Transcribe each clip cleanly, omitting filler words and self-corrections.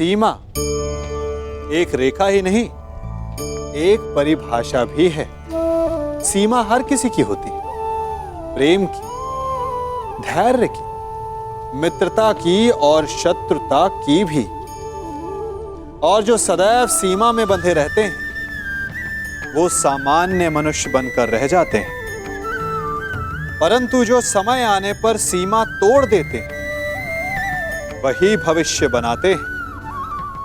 सीमा एक रेखा ही नहीं, एक परिभाषा भी है। सीमा हर किसी की होती है, प्रेम की, धैर्य की, मित्रता की और शत्रुता की भी। और जो सदैव सीमा में बंधे रहते हैं वो सामान्य मनुष्य बनकर रह जाते हैं, परंतु जो समय आने पर सीमा तोड़ देते हैं वही भविष्य बनाते हैं।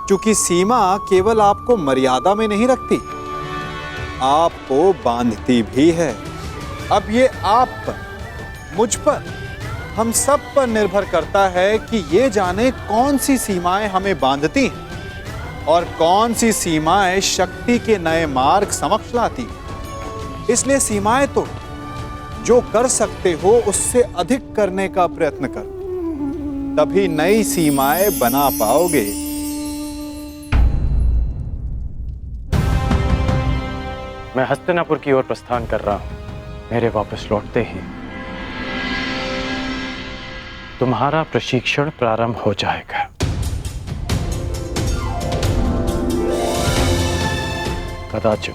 क्योंकि सीमा केवल आपको मर्यादा में नहीं रखती, आपको बांधती भी है। अब ये आप पर, मुझ पर, हम सब पर निर्भर करता है कि ये जाने कौन सी सीमाएं हमें बांधती हैं और कौन सी सीमाएं शक्ति के नए मार्ग समक्ष लाती हैं। इसलिए सीमाएं तो जो कर सकते हो उससे अधिक करने का प्रयत्न करो, तभी नई सीमाएं बना पाओगे। मैं हस्तिनापुर की ओर प्रस्थान कर रहा हूं। मेरे वापस लौटते ही तुम्हारा प्रशिक्षण प्रारंभ हो जाएगा। कदाचित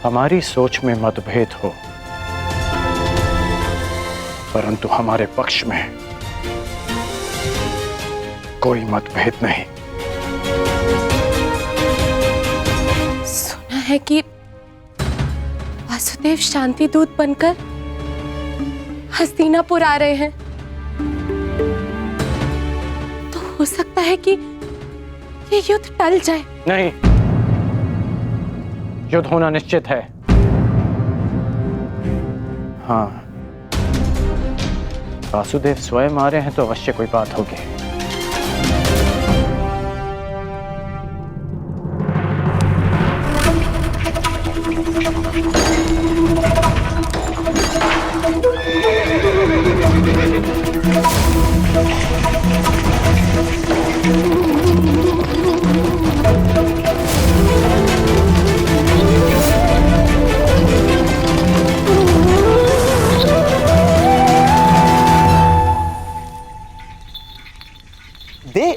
हमारी सोच में मतभेद हो, परंतु हमारे पक्ष में कोई मतभेद नहीं। सुना है कि वासुदेव शांति दूत बनकर हस्तिनापुर आ रहे हैं, तो हो सकता है कि ये युद्ध टल जाए। नहीं, युद्ध होना निश्चित है। हाँ, वासुदेव स्वयं आ रहे हैं तो अवश्य कोई बात होगी।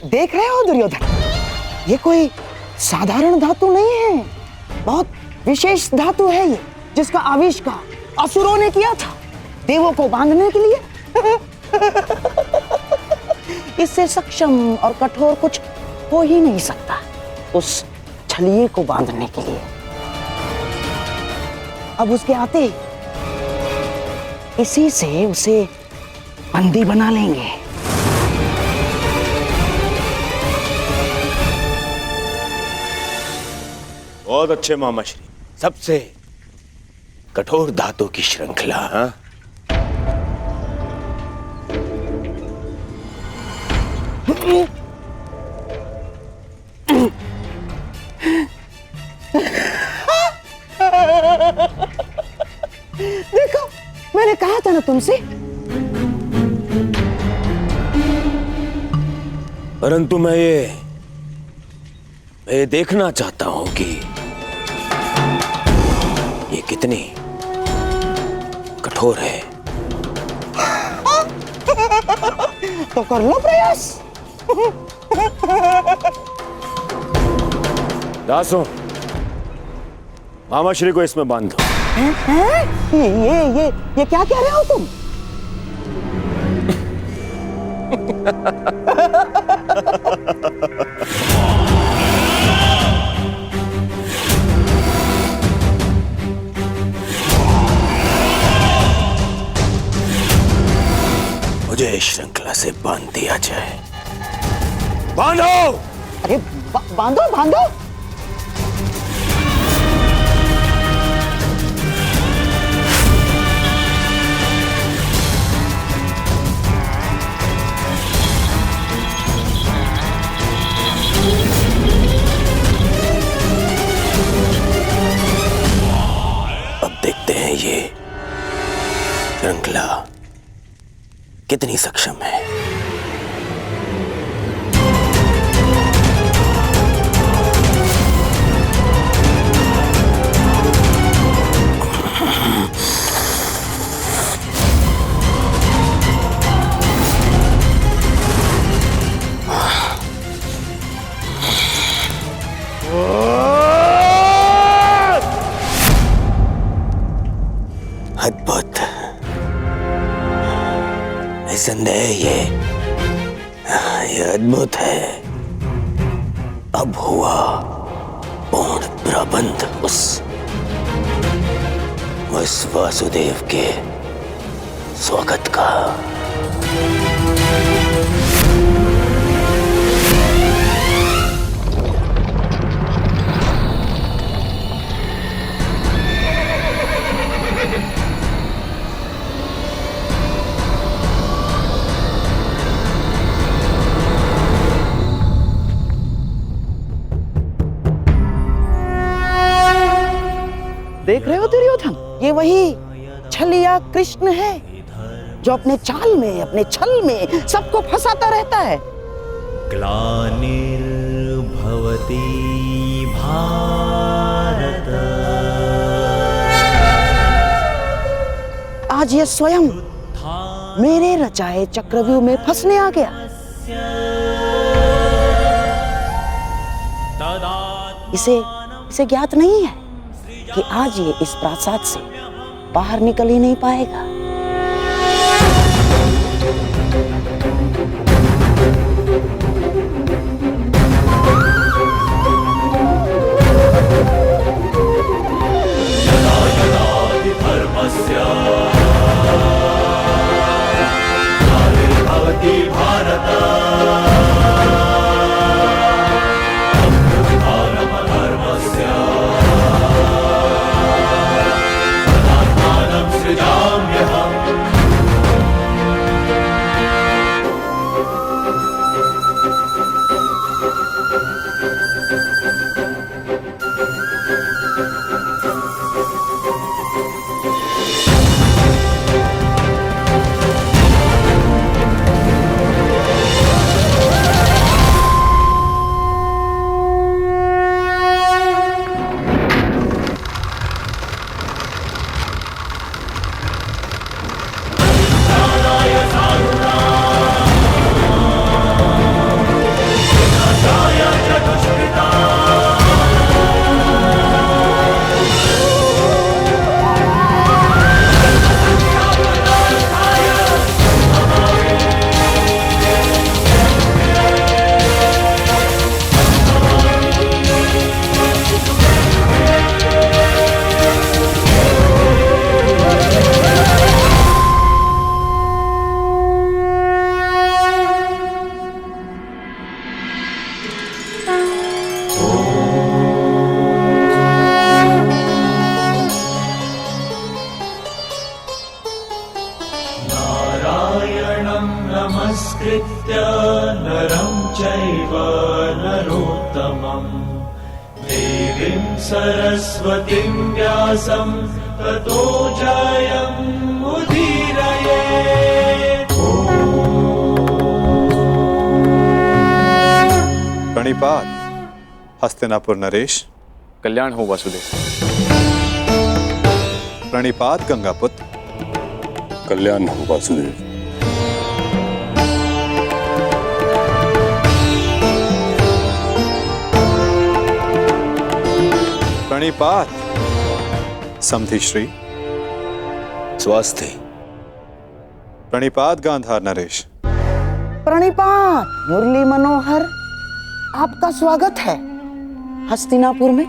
देख रहे हो दुर्योधन, ये कोई साधारण धातु नहीं है, बहुत विशेष धातु है ये, जिसका आविष्कार असुरों ने किया था देवों को बांधने के लिए। इससे सक्षम और कठोर कुछ हो ही नहीं सकता उस छलिए को बांधने के लिए। अब उसके आते इसी से उसे बंदी बना लेंगे। बहुत अच्छे मामा श्री, सबसे कठोर धातु की श्रृंखला। हाँ? देखो, मैंने कहा था ना तुमसे। परंतु मैं ये देखना चाहता हूं कि ये कितनी कठोर है। तो कर लो प्रयास। दासों, मामा श्री को इसमें बांध दो। ये क्या कह रहे हो तुम? मुझे इस श्रृंखला से बांध दिया जाए। बांधो! अरे बांधो बांधो। अब देखते हैं ये श्रृंखला कितनी सक्षम है। निसंदेह ये अद्भुत है। अब हुआ पूर्ण प्रबंध उस वासुदेव के स्वागत का। देख रहे हो दुर्योधन, ये वही छलिया कृष्ण है जो अपने चाल में, अपने छल में सबको फंसाता रहता है। ग्लानिर्भवति भारत। आज ये स्वयं मेरे रचाए चक्रव्यूह में फंसने आ गया। इसे ज्ञात नहीं है कि आज ये इस प्रासाद से बाहर निकल ही नहीं पाएगा। नमस्कृत्य नरं चैव नरोत्तमं देवीं सरस्वतीं व्यासं ततो जयमुदीरयेत्। प्रणिपात हस्तिनापुर नरेश। कल्याण हो वासुदेव। प्रणिपात गंगापुत्र। कल्याण हो वासुदेव। प्रणिपात समधि श्री। स्वास्थ्य। प्रणिपात गांधार नरेश। प्रणिपात मुरली मनोहर, आपका स्वागत है हस्तिनापुर में।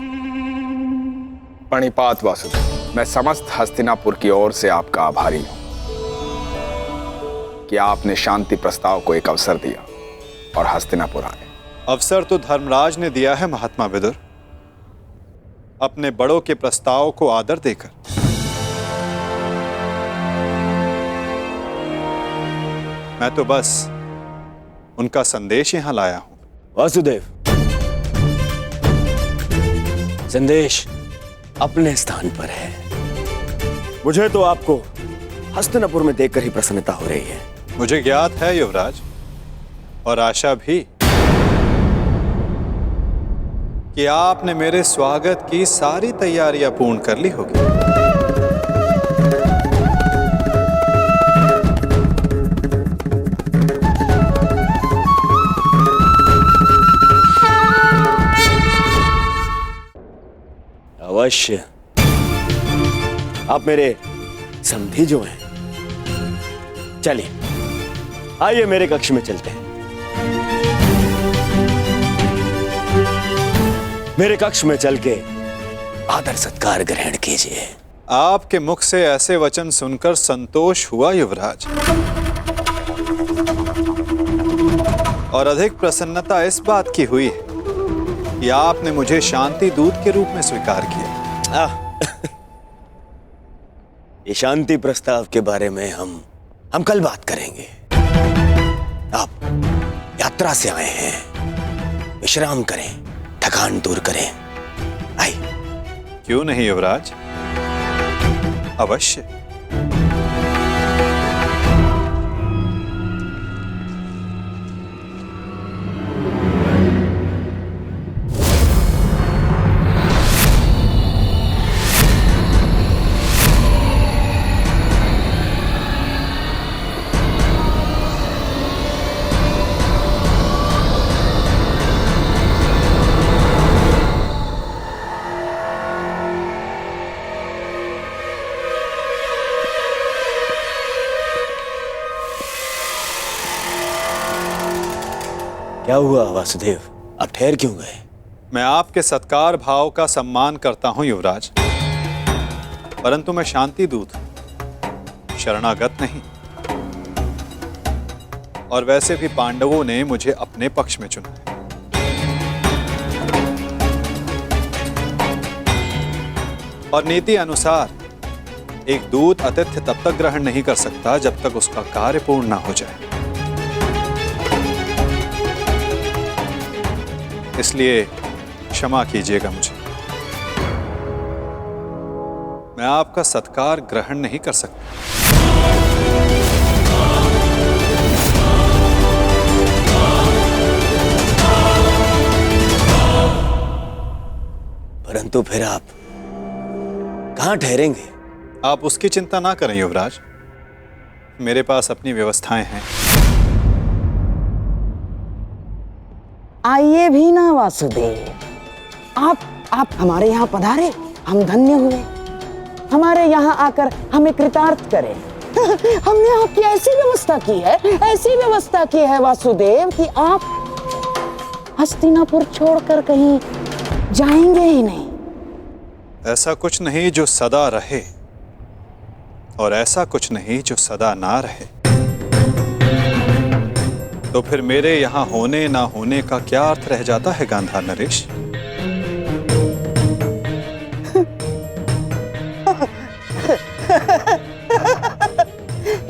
प्रणिपात वासुदेव, मैं समस्त हस्तिनापुर की ओर से आपका आभारी हूं कि आपने शांति प्रस्ताव को एक अवसर दिया और हस्तिनापुर आए। अवसर तो धर्मराज ने दिया है महात्मा विदुर, अपने बड़ों के प्रस्ताव को आदर देकर। मैं तो बस उनका संदेश यहां लाया हूं। वासुदेव, संदेश अपने स्थान पर है। मुझे तो आपको हस्तिनापुर में देखकर ही प्रसन्नता हो रही है। मुझे ज्ञात है युवराज, और आशा भी कि आपने मेरे स्वागत की सारी तैयारियां पूर्ण कर ली होगी। अवश्य। आप मेरे समधी जो हैं। चलिए आइए मेरे कक्ष में चलते हैं। मेरे कक्ष में चल के आदर सत्कार ग्रहण कीजिए। आपके मुख से ऐसे वचन सुनकर संतोष हुआ युवराज, और अधिक प्रसन्नता इस बात की हुई है कि आपने मुझे शांति दूत के रूप में स्वीकार किया। ये शांति प्रस्ताव के बारे में हम कल बात करेंगे। आप यात्रा से आए हैं, विश्राम करें, थकान दूर करें। आइए। क्यों नहीं युवराज, अवश्य। क्या हुआ वासुदेव, आप ठहर क्यों गए? मैं आपके सत्कार भाव का सम्मान करता हूं युवराज, परंतु मैं शांति दूत हूं, शरणागत नहीं। और वैसे भी पांडवों ने मुझे अपने पक्ष में चुना है। और नीति अनुसार एक दूत आतिथ्य तब तक ग्रहण नहीं कर सकता जब तक उसका कार्य पूर्ण ना हो जाए। इसलिए क्षमा कीजिएगा मुझे, मैं आपका सत्कार ग्रहण नहीं कर सकता। परंतु फिर आप कहां ठहरेंगे? आप उसकी चिंता ना करें युवराज, मेरे पास अपनी व्यवस्थाएं हैं। आइए भी ना वासुदेव, आप हमारे यहाँ पधारे, हम धन्य हुए। हमारे यहाँ आकर हमें कृतार्थ करें। हमने आपकी ऐसी व्यवस्था की है वासुदेव कि आप हस्तिनापुर छोड़कर कहीं जाएंगे ही नहीं। ऐसा कुछ नहीं जो सदा रहे, और ऐसा कुछ नहीं जो सदा ना रहे। तो फिर मेरे यहाँ होने ना होने का क्या अर्थ रह जाता है गांधार नरेश?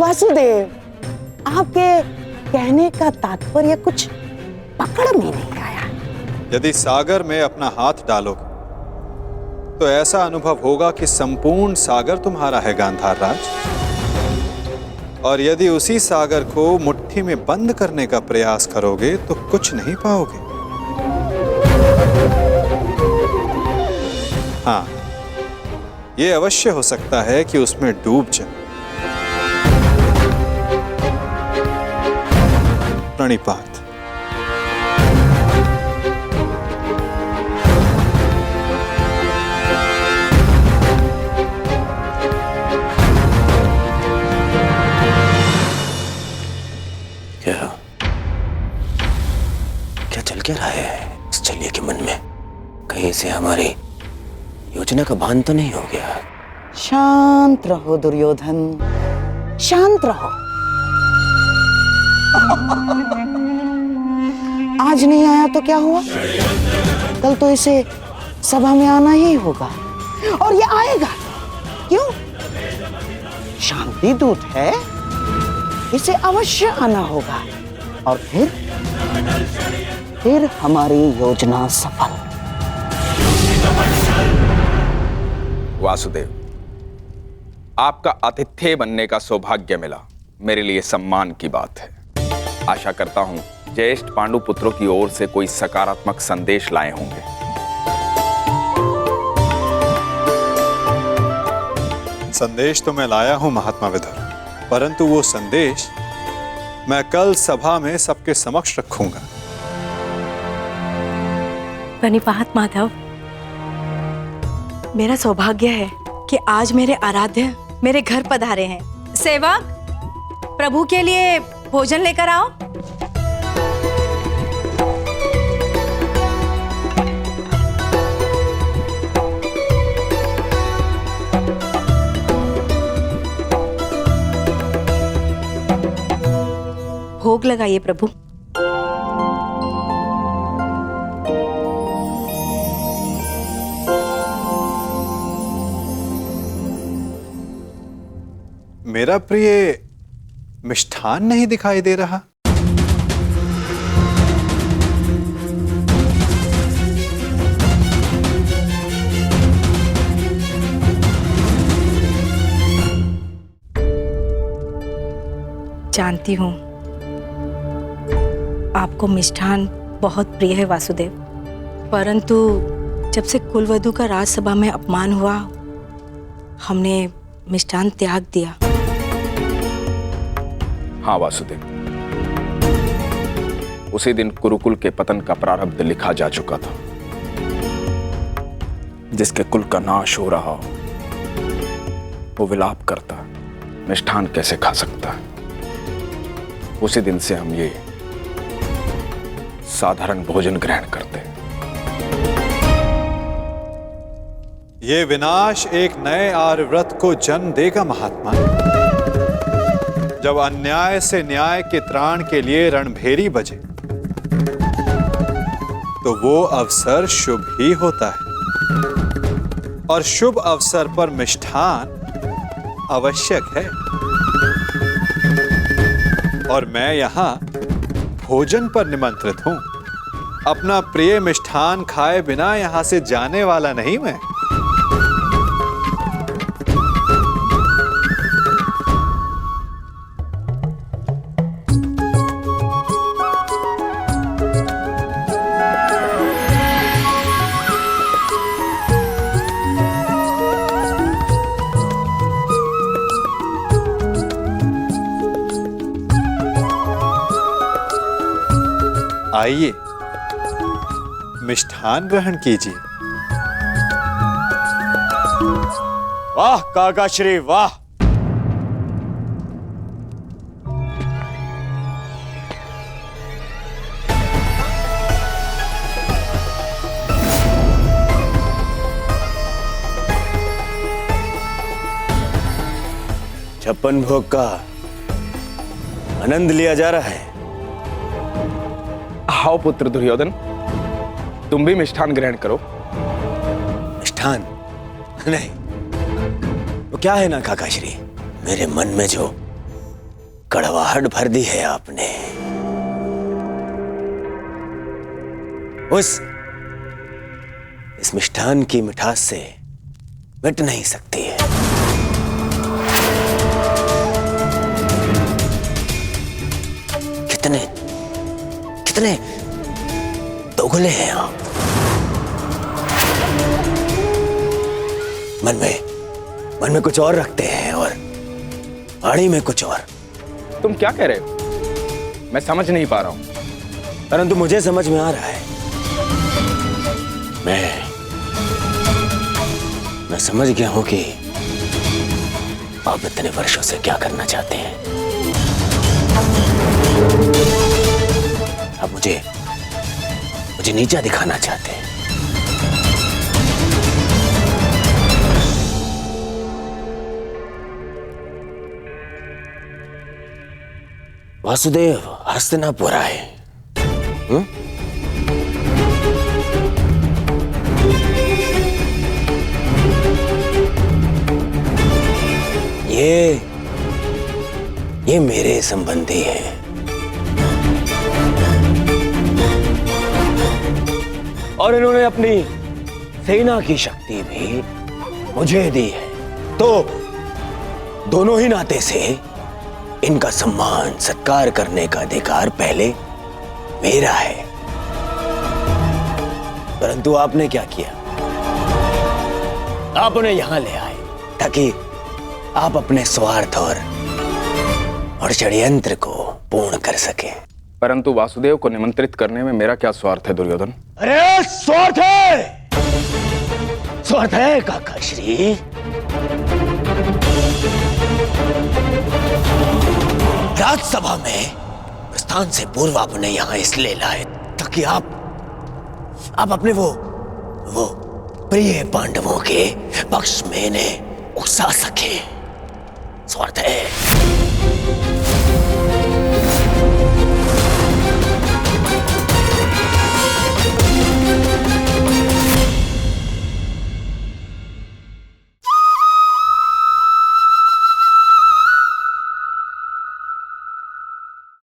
वासुदेव, आपके कहने का तात्पर्य कुछ पकड़ में नहीं आया। यदि सागर में अपना हाथ डालोगे तो ऐसा अनुभव होगा कि संपूर्ण सागर तुम्हारा है गांधार राज। और यदि उसी सागर को मुट्ठी में बंद करने का प्रयास करोगे तो कुछ नहीं पाओगे। हाँ, यह अवश्य हो सकता है कि उसमें डूब जाओ। प्रणिपात। क्या चल क्या रहा है इस चलिए के मन में? कहीं से हमारी योजना का भान तो नहीं हो गया? शांत रहो दुर्योधन, शांत रहो। आज नहीं आया तो क्या हुआ, कल तो इसे सभा में आना ही होगा, और ये आएगा। क्यों? शांति दूत है, इसे अवश्य आना होगा, और फिर हमारी योजना सफल। वासुदेव, आपका आतिथ्य बनने का सौभाग्य मिला, मेरे लिए सम्मान की बात है। आशा करता हूं ज्येष्ठ पांडु पुत्रों की ओर से कोई सकारात्मक संदेश लाए होंगे। संदेश तो मैं लाया हूं महात्मा विदुर, परंतु वो संदेश मैं कल सभा में सबके समक्ष रखूंगा। प्रणिपात माधव, मेरा सौभाग्य है कि आज मेरे आराध्य मेरे घर पधारे हैं। सेवक, प्रभु के लिए भोजन लेकर आओ। भोग लगाइए प्रभु। मेरा प्रिय मिष्ठान नहीं दिखाई दे रहा। जानती हूँ आपको मिष्ठान बहुत प्रिय है वासुदेव, परंतु जब से कुलवधू का राजसभा में अपमान हुआ, हमने मिष्ठान त्याग दिया। हाँ वासुदेव, उसी दिन कुरुकुल के पतन का प्रारब्ध लिखा जा चुका था। जिसके कुल का नाश हो रहा हो वो विलाप करता, मिष्ठान कैसे खा सकता है। उसी दिन से हम ये साधारण भोजन ग्रहण करते हैं। ये विनाश एक नए आर्यव्रत को जन्म देगा महात्मा। जब अन्याय से न्याय के त्राण के लिए रणभेरी बजे तो वो अवसर शुभ ही होता है, और शुभ अवसर पर मिष्ठान आवश्यक है। और मैं यहां भोजन पर निमंत्रित हूं। अपना प्रिय मिष्ठान खाए बिना यहां से जाने वाला नहीं मैं। आइए मिष्ठान ग्रहण कीजिए। वाह काकाश्री वाह। छप्पन भोग का आनंद लिया जा रहा है। आओ पुत्र दुर्योधन, तुम भी मिष्ठान ग्रहण करो। मिष्ठान नहीं, वो क्या है ना काकाश्री, मेरे मन में जो कड़वाहट भर दी है आपने, इस मिष्ठान की मिठास से मिट नहीं सकती है। कितने दोगले हैं आप। मन में कुछ और रखते हैं और वाणी में कुछ और। तुम क्या कह रहे हो? मैं समझ नहीं पा रहा हूं। परंतु मुझे समझ में आ रहा है। मैं समझ गया हूं कि आप इतने वर्षों से क्या करना चाहते हैं। आप मुझे नीचा दिखाना चाहते हैं। वासुदेव हस्तिनापुर आए। ये मेरे संबंधी हैं। और इन्होंने अपनी सेना की शक्ति भी मुझे दी है, तो दोनों ही नाते से इनका सम्मान सत्कार करने का अधिकार पहले मेरा है। परंतु आपने क्या किया? आप उन्हें यहां ले आए ताकि आप अपने स्वार्थ और षड्यंत्र को पूर्ण कर सके। परंतु वासुदेव को निमंत्रित करने में मेरा क्या स्वार्थ है दुर्योधन? अरे स्वार्थ है काकाश्री। राजसभा में प्रस्थान से पूर्व आपने यहां इसलिए लाए ताकि आप अपने वो प्रिय पांडवों के पक्ष में इन्हें उकसा सके। स्वार्थ है।